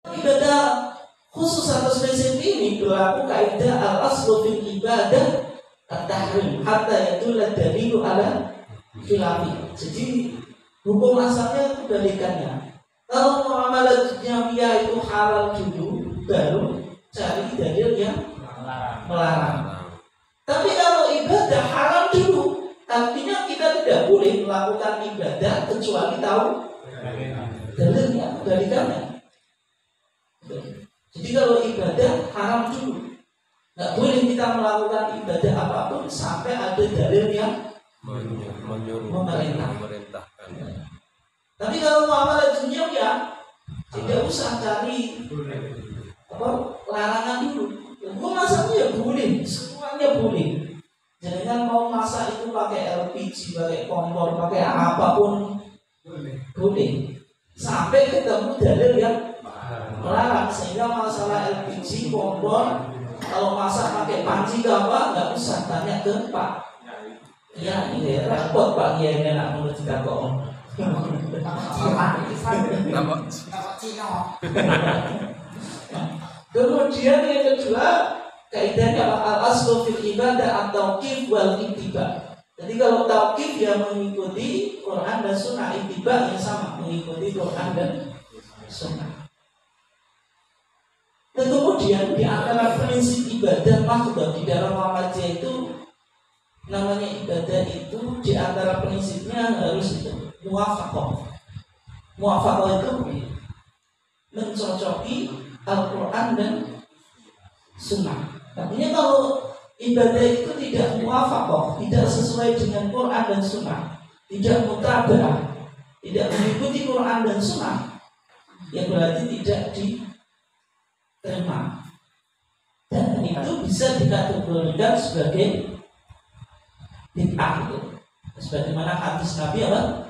Ibadah khusus atau spesifik ini berlaku kaidah al-aslu fil ibadah at-tahrim hatta yadulla dalilu ala khilafi. Jadi hukum asalnya kebalikannya. Kalau muamalah dunyawiyah itu halal dulu, baru cari dalil yang melarang. Tapi kalau ibadah haram dulu, artinya kita tidak boleh melakukan ibadah kecuali tahu dalilnya, kebalikannya. Jadi kalau ibadah haram dulu, nggak boleh kita melakukan ibadah apapun sampai ada dalil yang memerintahkan. Tapi kalau muamalah dunia ya tidak usah cari larangan dulu. Mau masaknya ya boleh, semuanya boleh. Jangan mau masak itu pakai LPG, pakai kompor, pakai apapun boleh. Sampai ketemu dalil yang melarang. Sehingga masalah LPG, kompor, kalau masak pakai panci ke apa, nggak usah tanya ke Pak. Ya, ini repot Pak Kiai nak menurut kita kok. Kemudian yang kedua, kaidahnya al-aslu fil ibadah at-tauqif wal ittiba. Jadi kalau tauqif dia mengikuti Quran dan Sunnah, ittiba yang sama mengikuti Quran dan Sunnah. Dan kemudian di antara prinsip ibadah makhluk di dalam Muhammadiyah itu namanya ibadah itu di antara prinsipnya harus itu muwafaqah. Muwafaqah itu mencocoki Al-Quran dan Sunnah. Artinya kalau ibadah itu tidak muwafaqah, tidak sesuai dengan Quran dan Sunnah, tidak mutaba'ah, tidak mengikuti Quran dan Sunnah, ya berarti tidak diterima. Dan itu bisa dikategorikan sebagai bid'ah itu. Sebagaimana hadis Nabi apa?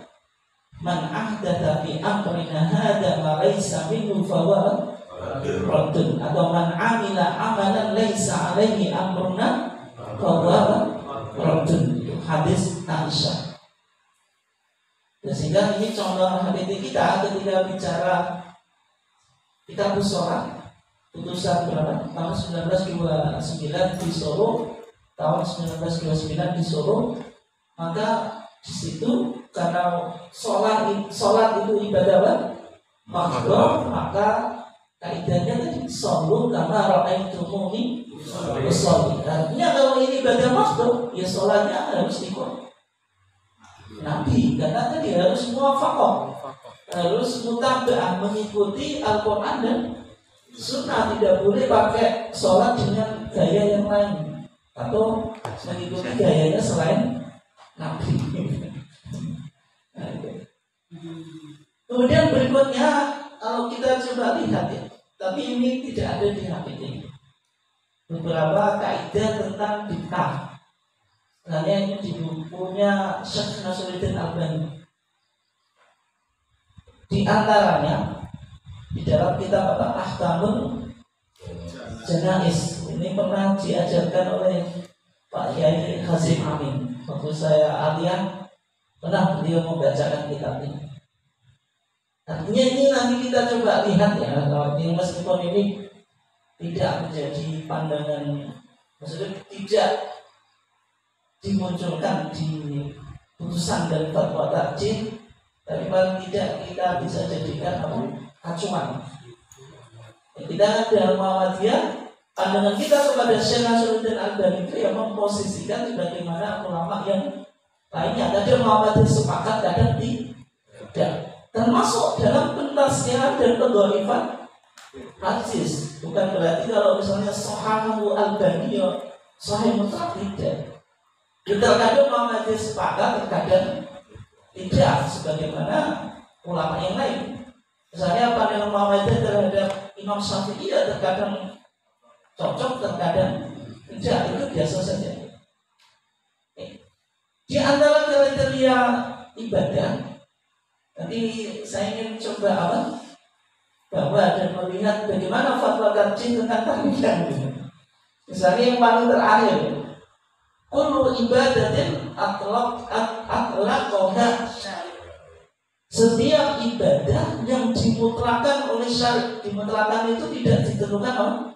Man ahdatsa fi amrina hadza ma laysa minhu fa huwa raddun, atau man amila amalan laysa alaihi amruna fa huwa raddun. Hadis Aisyah. Sehingga ini contoh hadis kita ketika bicara kitab Shalah putusan berapa? Tahun 1929 di Solo, tahun 1929 di Solo. Maka di situ karena sholat itu ibadah makhluk, maka kaidahnya tadi sholu kama ra'aitumuni usolli. Artinya kalau ini ibadah makhluk, ya sholatnya harus ikut Nabi, karena tadi harus muwafaqah, harus mutaba'ah, mengikuti Al-Quran dan Sunnah. Tidak boleh pakai sholat dengan gaya yang lain atau mengikuti gayanya selain Nabi. Kemudian berikutnya kalau kita coba lihat ya, tapi ini tidak ada di hadis ini, beberapa kaidah tentang bid'ah. Sebenarnya ini di bukunya Syekh Nasruddin Albani. Di antaranya di dalam kitab Ahkamul Janais, ini pernah diajarkan oleh Pak Yai Hazim Amin. Waktu saya aliyah pernah beliau membacakan kitab ini. Artinya ini nanti kita coba lihat ya, ini meskipun ini tidak menjadi pandangan, maksudnya tidak dimunculkan di putusan dari fatwa tarjih, tapi paling tidak kita bisa jadikan acuan. Kita dalam Muhammadiyah, pandangan kita kepada Syekh Nasruddin Albani itu yang memposisikan sebagaimana ulama yang lainnya. Kadang Muhammadiyah sepakat, kadang tidak. Termasuk dalam penasihat dan pendhaifan hadis. Bukan berarti kalau misalnya Sahahu Albani sahih mutlak, tidak. Kadang Muhammadiyah sepakat, kadang tidak, sebagaimana ulama yang lain. Misalnya pandangan Muhammadiyah terhadap Imam Syafi'i terkadang cocok, terkadang tidak, itu biasa saja. Di antara kriteria ibadah, nanti saya ingin coba bahwa dan melihat bagaimana fatwa tarjih tentang tahlilan. Misalnya yang paling terakhir, kullu ibadatin atlaqaha syari'. Setiap ibadah yang dimutlakan oleh syariat, dimutlakan itu tidak ditentukan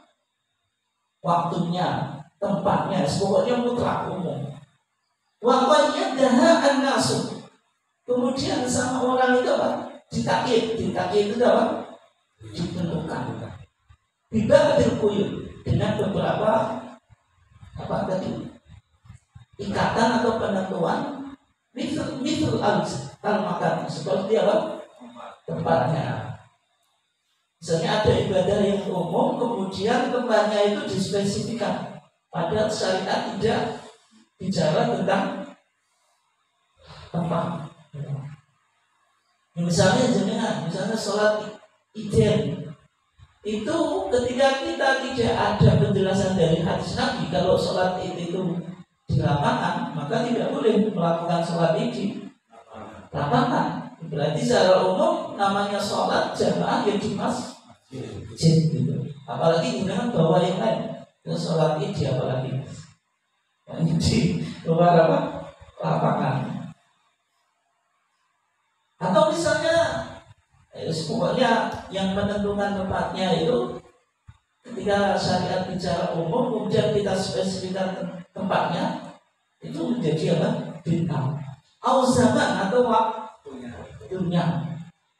waktunya, tempatnya, pokoknya mutlak umum. Wa qayyadaha an-nasu. Kemudian sama orang itu apa? Ditakyid itu apa? Ditentukan. Bibadil quyud, dengan beberapa apa tadi? Ikatan atau penentuan. Misal al-makan, seperti apa? Tempatnya. Misalnya ada ibadah yang umum, kemudian tempatnya itu dispesifikan. Padahal syariat tidak bicara tentang tempat. Misalnya sholat Iden itu ketika kita tidak ada penjelasan dari hadis Nabi kalau sholat Id itu di lapangan, maka tidak boleh melakukan sholat Id di lapangan. Berarti secara umum namanya sholat jamaah yang di masjid gitu. Apalagi dengan bawa yang lain, sholat Id apalagi di luar apa? Lapangan. Atau misalnya pokoknya yang menentukan tempatnya itu ketika syariat bicara umum kemudian kita spesifikkan tempatnya itu menjadi apa? Bid'ah. Au zaman atau waktunya.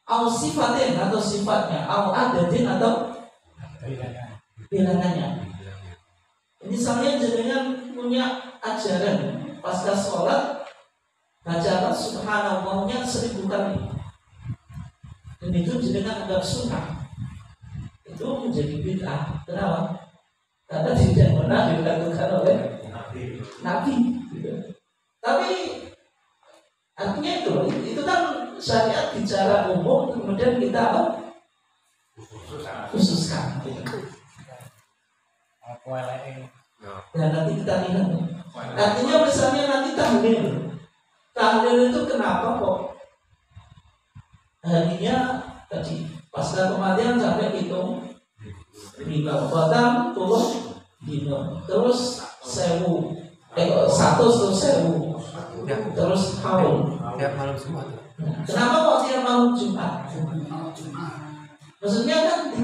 Au sifatin atau sifatnya. Au adatin atau bilangannya. Misalnya jenengan punya ajaran pasca sholat baca subhanallahnya 1000 kali, dan itu jenengan anggap sunnah, itu menjadi bid'ah. Kenapa? Karena tidak pernah dilakukan oleh Nabi. Gitu. Tapi artinya itu kan syariat bicara umum, kemudian kita khususkan. Gitu. Dan nanti kita lihat. Artinya misalnya nanti tahlil itu kenapa kok harinya tadi pasca kematian sampai hitung 5 batang turun dino, terus 100 terus 1000 terus haul tiap malam Jumat. Kenapa kok tiap malam Jumat? Maksudnya kan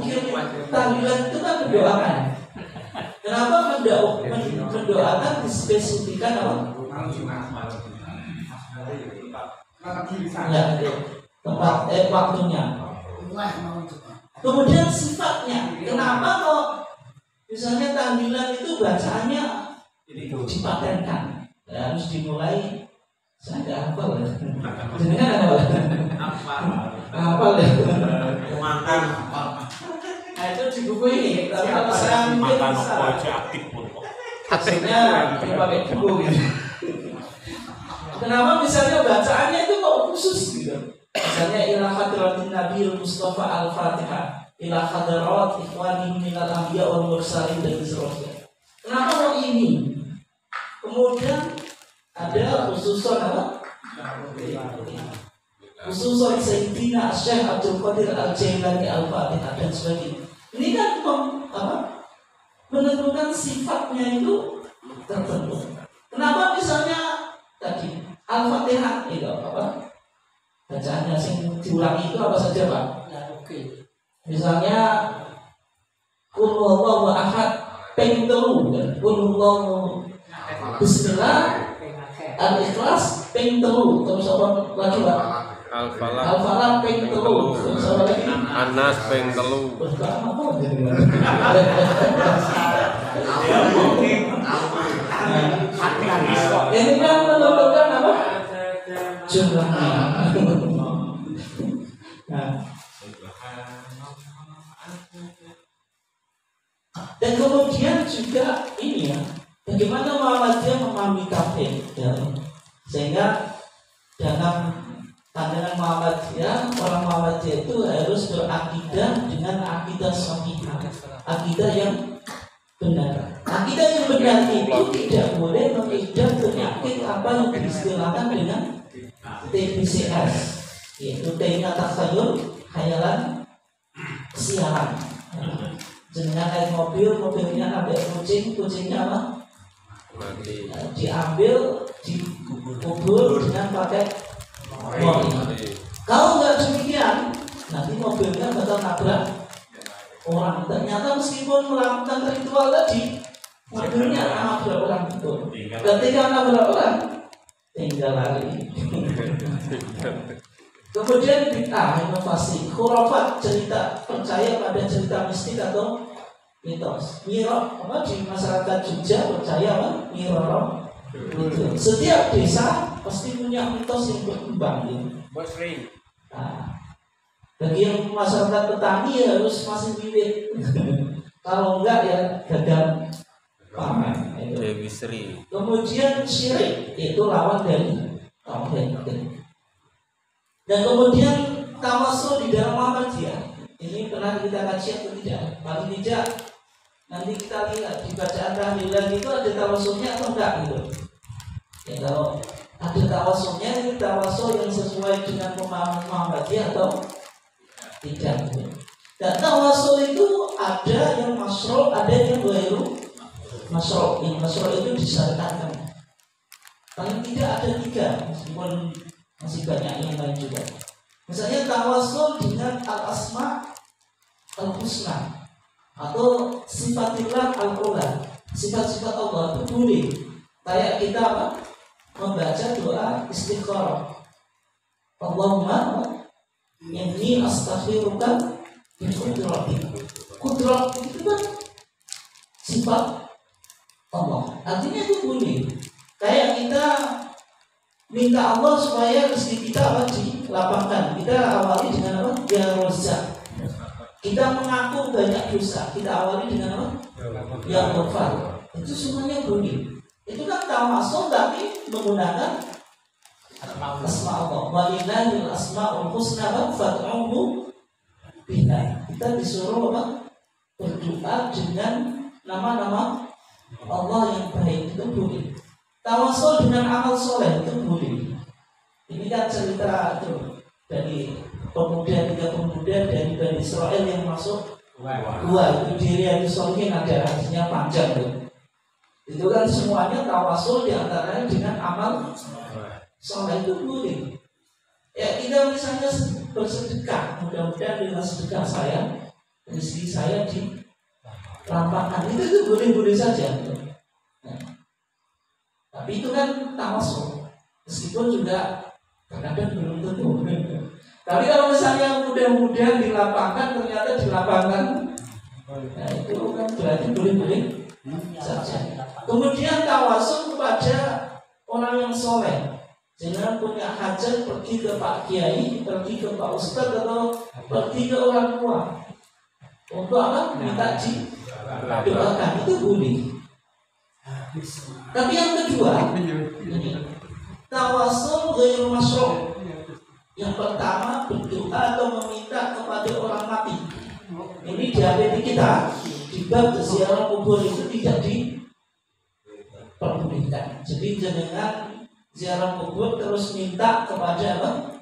tahlilan itu kan mendoakan. Kenapa mendoakan dispesifikan apa? Ya, tempat waktunya. Kemudian sifatnya. Kenapa kok misalnya tahlilan itu bacaannya dipatenkan? Ya, harus dimulai. Saya nggak hafal. Jenengan apa ya? Mantan. Nah, itu di buku ini. Tapi kalau saya mantan aktif pun. Hasilnya dipakai buku gitu. Kenapa misalnya bacaannya itu kok khusus gitu? Misalnya ila hadratin Nabi Mustafa Al-Fatihah, ila hadrat ikhwani minal anbiya wal mursalin dan seterusnya. Kenapa kok ini? Kemudian ada khususon apa? Khususon Sayyidina Syekh Abdul Qadir Al-Jailani Al-Fatihah dan sebagainya. Ini kan menentukan sifatnya itu tertentu. Kenapa misalnya tadi Al-Fatihah itu apa? Bacaannya sing diulangi itu apa saja, Pak? Ya, oke. Misalnya Qul huwallahu ahad ping 3 kan. Qul huwallahu bismillah Al-Ikhlas ping 3 terus apa lagi, Pak? Al-Falaq ping 3 terus apa lagi? Anas ping 3. Ini kan menentukan apa? Jumlahnya. Nah. Dan kemudian juga ini ya, bagaimana Muhammadiyah memahami kafir ya. Sehingga dalam pandangan Muhammadiyah, orang Muhammadiyah itu harus berakidah dengan akidah sahihah, akidah yang benar. Akidah yang benar itu tidak boleh mengidah penyakit apa yang diistilahkan dengan TBCS, yaitu teknik takhayul, khayalan, kesialan. Jenengan naik mobil, mobilnya ambil kucing, kucingnya apa? Diambil, dikubur dengan pakai mori. Kalau nggak demikian, nanti mobilnya bakal nabrak orang. Ternyata meskipun melakukan ritual tadi, mobilnya nabrak orang itu. Ketika nabrak orang, tinggal lari. Kemudian bid'ah, inovasi, khurafat, cerita percaya pada cerita mistik atau mitos. Mirok, apa di masyarakat Jogja percaya apa? Mirok. Setiap desa pasti punya mitos yang berkembang. Nah, bagi yang masyarakat petani ya harus masih bibit. Kalau enggak ya gagal panen. Kemudian syirik itu lawan dari tauhid. Dan kemudian tawasul di dalam Muhammadiyah. Ini pernah kita kaji atau tidak? Paling tidak nanti kita lihat di bacaan tahlilan itu ada tawasulnya atau enggak gitu. Ya kalau ada tawasulnya, ini tawasul yang sesuai dengan pemahaman Muhammadiyah atau tidak gitu. Dan tawasul itu ada yang masyru', ada yang ghairu masyru'. Yang masyru' itu disyariatkan. Paling tidak ada 3, meskipun masih banyak yang lain juga. Misalnya tawasul dengan al-asma al-husna atau sifatillah al-ula, sifat-sifat Allah itu boleh. Kayak kita apa? Membaca doa istikharah. Allahumma inni astaghfiruka bi qudratik. Qudrat itu kan sifat Allah. Artinya itu boleh. Kayak kita minta Allah supaya rezeki kita apa dilapangkan. Kita awali dengan apa? Ya Razzaq. Kita mengaku banyak dosa. Kita awali dengan apa? Ya Ghafar. Itu semuanya boleh. Itu kan tawasul tapi menggunakan asma Allah. Walillahil asmaul husna fad'uhu biha. Kita disuruh apa? Berdoa dengan nama-nama Allah yang baik. Itu boleh. Tawasul dengan amal soleh itu boleh. Ini kan cerita itu dari tiga pemuda dari Bani Israel yang masuk gua itu diri yang disolihin, ada hadisnya panjang tuh. Itu kan semuanya tawasul diantaranya dengan amal soleh itu boleh. Ya kita misalnya bersedekah, mudah-mudahan dengan sedekah saya rezeki saya dilimpahkan, itu boleh-boleh saja. Tapi itu kan tawasul, meskipun juga kadang belum tentu. Tapi kalau misalnya mudah-mudahan dilapangkan, ternyata dilapangkan, nah itu kan berarti boleh-boleh saja. Kemudian tawasul kepada orang yang soleh, jangan punya hajat pergi ke Pak Kiai, pergi ke Pak Ustadz atau pergi ke orang tua untuk apa? Minta didoakan, itu boleh. Tapi yang kedua, tawasul ghairu masyru'. Yang pertama berdoa atau meminta kepada orang mati. Ini di hadis kita di bab ziarah kubur itu tidak diperbolehkan. Jadi jangan ziarah kubur terus minta kepada apa?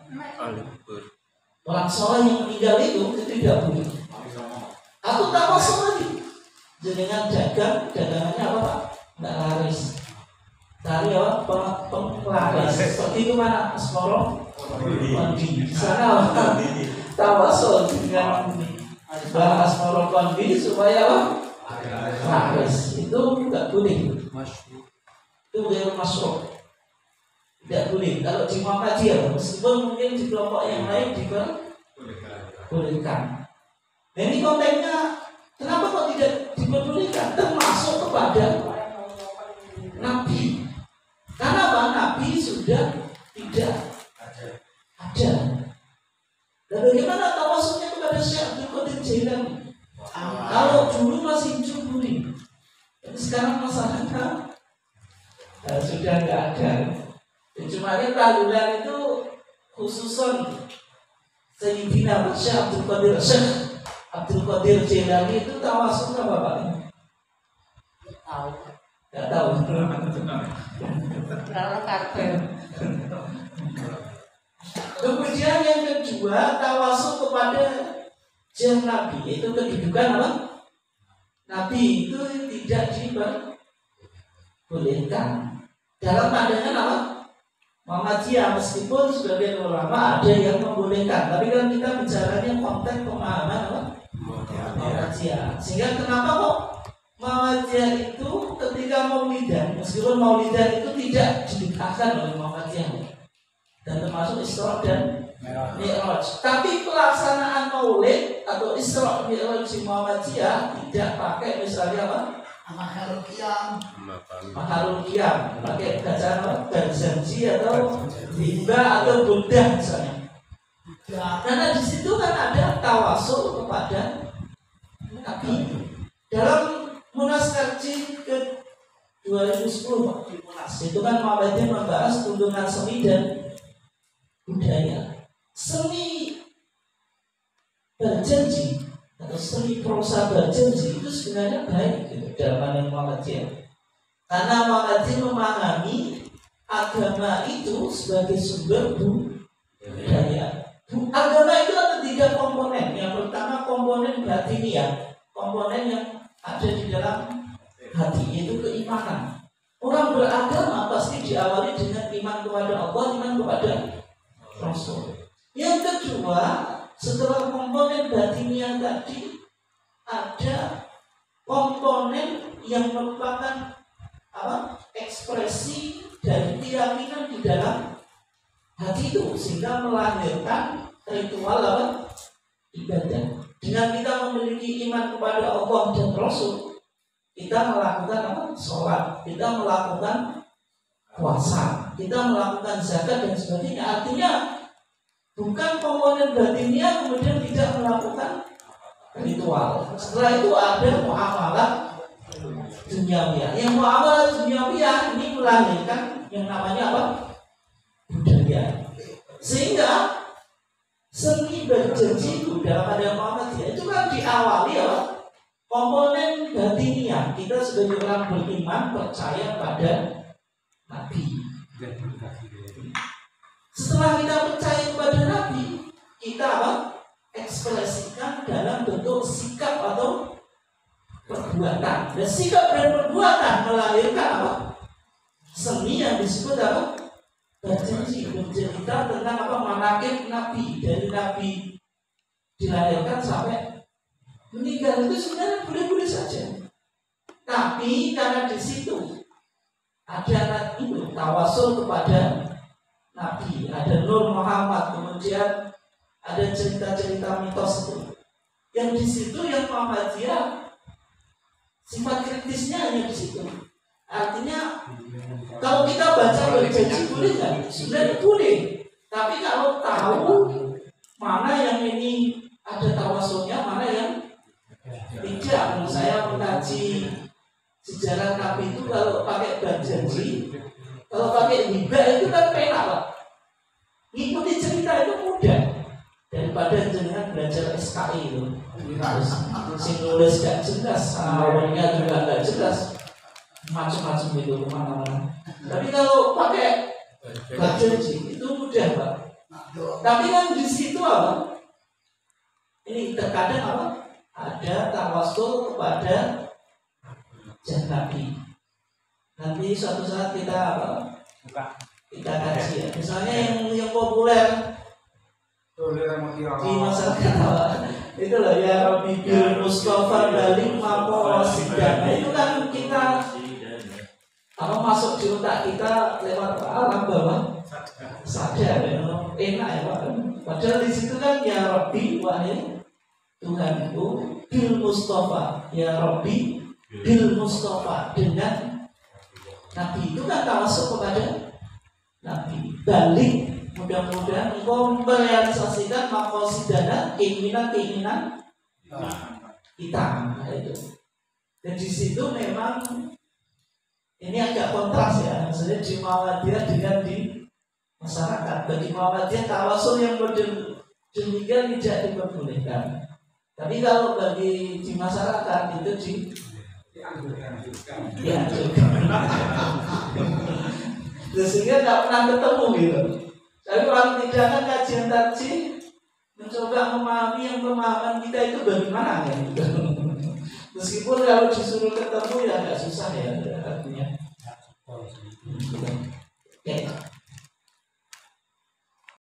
Orang soleh yang meninggal itu tidak boleh. Aku tawasul lagi. Jangan dagangannya apa Pak? Nggak laris. Cari apa? Penglaris. Seperti itu mana? Asmoro Kondi. Di sana tawasul dengan bahas Asmoro Kondi supaya apa? Laris. Itu nggak boleh. Itu ghairu masyru'. Tidak boleh. Kalau di Muhammadiyah, meskipun mungkin di kelompok yang lain diperbolehkan. Nah ini konteksnya, kenapa kok tidak diperbolehkan? Termasuk kepada Nabi. Karena apa? Nabi sudah tidak ada. Dan bagaimana tawasulnya kepada Syekh Abdul Qadir Jailani? Kalau dulu masih curi, tapi sekarang masalahnya sudah nggak ada. Cuma tahlilan itu khususon Sayyidina Syekh Abdul Qadir Jailani itu tawasul apa Pak? Nggak tahu. Kemudian yang kedua, tawasul kepada Jam Nabi, itu kedudukan apa? Nabi itu tidak diperbolehkan dalam pandangan apa? Muhammadiyah meskipun sebagian ulama ada yang membolehkan, tapi kan kita bicaranya konteks pemahaman apa? Muhammadiyah. Sehingga kenapa kok Muhammadiyah itu ketika maulidan, meskipun maulidan itu tidak dibid'ahkan oleh Muhammadiyah dan termasuk Isra dan Mi'raj, tapi pelaksanaan maulid atau Isra Mi'raj di Muhammadiyah tidak pakai misalnya apa? Maharul Qiyam, pakai bacaan apa? Barzanji atau Hibah atau Buddha misalnya. Ya, karena di situ kan ada tawasul kepada Nabi. Dalam Munas Kaji ke 2010 di Munas itu kan Muhammadiyah membahas tuntunan seni dan budaya. Seni berjanji atau seni prosa berjanji itu sebenarnya baik gitu, dalam pandangan Muhammadiyah. Karena Muhammadiyah memahami agama itu sebagai sumber budaya. Agama itu ada 3 komponen. Yang pertama komponen batiniah, komponen yang ada di dalam hati, yaitu keimanan. Orang beragama pasti diawali dengan iman kepada Allah, iman kepada Rasul. Yang kedua, setelah komponen batiniah tadi, ada komponen yang merupakan ekspresi dari keyakinan di dalam hati itu, sehingga melahirkan ritual ibadah. Dengan kita memiliki iman kepada Allah dan Rasul, kita melakukan sholat, kita melakukan puasa, kita melakukan zakat dan sebagainya. Artinya bukan komponen batinnya kemudian tidak melakukan ritual. Setelah itu ada muamalah duniawiyah. Yang muamalah duniawiyah ini melahirkan yang namanya apa? Budaya. Sehingga seni berjanji itu dalam ada Muhammadiyah itu kan diawali komponen batinnya. Kita sebagai orang beriman percaya pada Nabi. Setelah kita percaya kepada Nabi, kita ekspresikan dalam bentuk sikap atau perbuatan. Dan sikap dan perbuatan melahirkan seni yang disebut berjanji, bercerita tentang manaqib Nabi, dari Nabi dilahirkan sampai meninggal itu sebenarnya boleh-boleh saja. Tapi karena di situ ada itu tawasul kepada Nabi, ada Nur Muhammad, kemudian ada cerita-cerita mitos itu. Yang di situ yang Muhammadiyah sifat kritisnya hanya di situ. Artinya kalau kita baca berjanji boleh nggak? Sebenarnya boleh. Tapi kalau tahu mana yang ini ada tawasulnya, mana yang tidak. Saya mengkaji sejarah Nabi itu kalau pakai berjanji, kalau pakai hibah itu kan penak Pak. Ngikuti cerita itu mudah daripada jenengan belajar SKI itu. Sing nulis gak jelas, awalnya juga gak jelas, macam-macam itu kemana-mana. Tapi kalau pakai berjanji itu mudah Pak. Tapi kan di situ ini terkadang ada tawasul kepada Nabi. Nanti suatu saat kita kaji ya. Misalnya yang populer di masyarakat itu loh ya Rabbi bil Mustafa balik maqasidana. Itu kan kita masuk di otak kita lewat alam bawah sadar enak ya Pak. Padahal di situ kan ya Rabbi wahai Tuhanku bil Mustafa, ya Rabbi bil Mustafa, dengan Nabi itu kan tawasul kepada Nabi. Balik, mudah-mudahan engkau merealisasikan maqasidana, keinginan-keinginan kita. Itu. Dan di situ memang ini agak kontras ya. Maksudnya di Muhammadiyah dengan di masyarakat. Bagi Muhammadiyah tawasul yang model demikian tidak diperbolehkan. Tapi kalau bagi di masyarakat itu sehingga tidak pernah ketemu gitu. Tapi orang tidak kan kajian tarjih mencoba memahami yang pemahaman kita itu bagaimana kan gitu. Meskipun kalau disuruh ketemu ya agak susah ya artinya. Oke.